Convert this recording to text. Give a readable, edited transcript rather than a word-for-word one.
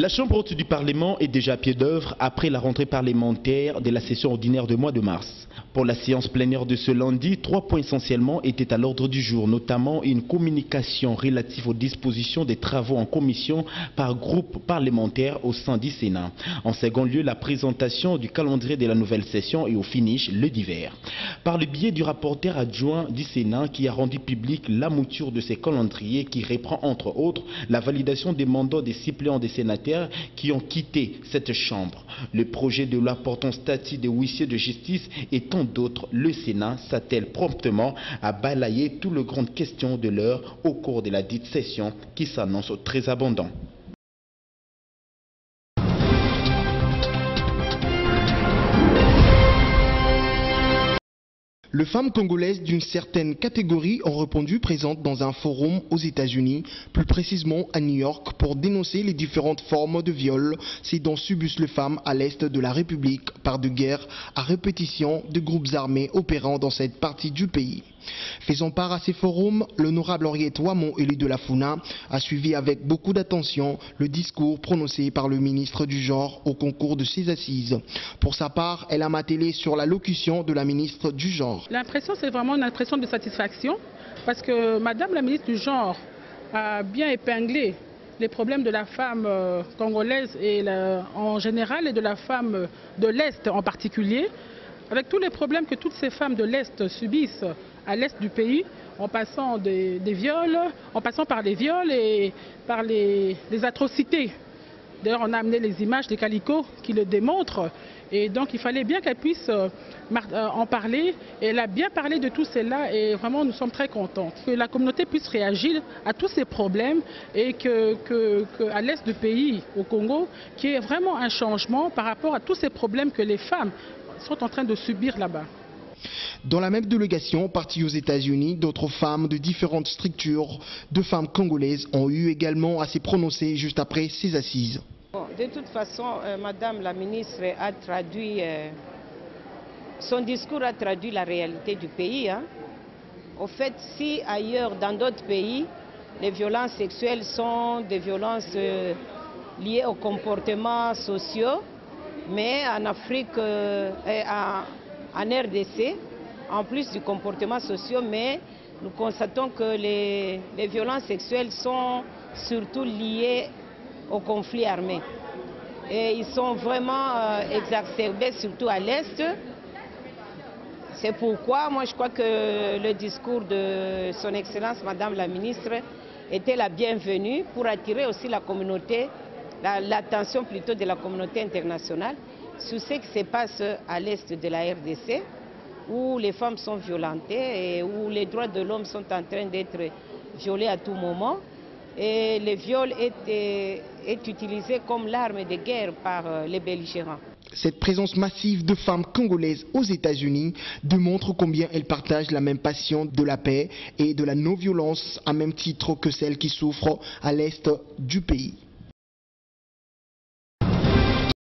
La Chambre haute du Parlement est déjà à pied d'œuvre après la rentrée parlementaire de la session ordinaire du mois de mars. Pour la séance plénière de ce lundi, 3 points essentiellement étaient à l'ordre du jour, notamment une communication relative aux dispositions des travaux en commission par groupe parlementaire au sein du Sénat. En second lieu, la présentation du calendrier de la nouvelle session et au finish, le divers. Par le biais du rapporteur adjoint du Sénat qui a rendu public la mouture de ces calendriers qui reprend entre autres la validation des mandats des suppléants des sénateurs qui ont quitté cette chambre, le projet de l'important statut des huissiers de justice et tant d'autres. Le Sénat s'attelle promptement à balayer toutes les grandes questions de l'heure au cours de la dite session qui s'annonce très abondante. Les femmes congolaises d'une certaine catégorie ont répondu présentes dans un forum aux États-Unis, plus précisément à New York, pour dénoncer les différentes formes de viol dont subissent les femmes à l'est de la République par de guerres à répétition de groupes armés opérant dans cette partie du pays. Faisant part à ces forums, l'honorable Henriette Ouamon, élu de la Funa, a suivi avec beaucoup d'attention le discours prononcé par le ministre du Genre au concours de ses assises. Pour sa part, elle a matélé sur la locution de la ministre du Genre. L'impression, c'est vraiment une impression de satisfaction parce que Madame la ministre du Genre a bien épinglé les problèmes de la femme congolaise et en général et de la femme de l'Est en particulier, avec tous les problèmes que toutes ces femmes de l'Est subissent à l'Est du pays, en passant des viols, en passant par les viols et par les atrocités. D'ailleurs, on a amené les images des calicots qui le démontrent. Et donc, il fallait bien qu'elle puisse en parler. Et elle a bien parlé de tout cela et vraiment, nous sommes très contents. Que la communauté puisse réagir à tous ces problèmes et qu'à l'est du pays, au Congo, qu'il y ait vraiment un changement par rapport à tous ces problèmes que les femmes sont en train de subir là-bas. Dans la même délégation partie aux États-Unis, d'autres femmes de différentes structures de femmes congolaises ont eu également à se prononcer juste après ces assises. Bon, de toute façon, Madame la ministre a traduit, son discours a traduit la réalité du pays. Au fait, si ailleurs, dans d'autres pays, les violences sexuelles sont des violences liées aux comportements sociaux, mais en Afrique et en RDC, en plus du comportement social, mais nous constatons que les violences sexuelles sont surtout liées au conflit armé. Et ils sont vraiment exacerbés, surtout à l'Est. C'est pourquoi moi je crois que le discours de son Excellence Madame la Ministre était la bienvenue pour attirer aussi la communauté, l'attention plutôt de la communauté internationale sur ce qui se passe à l'Est de la RDC, où les femmes sont violentées et où les droits de l'homme sont en train d'être violés à tout moment. Et le viol est utilisé comme l'arme de guerre par les belligérants. Cette présence massive de femmes congolaises aux États-Unis démontre combien elles partagent la même passion de la paix et de la non-violence à même titre que celles qui souffrent à l'est du pays.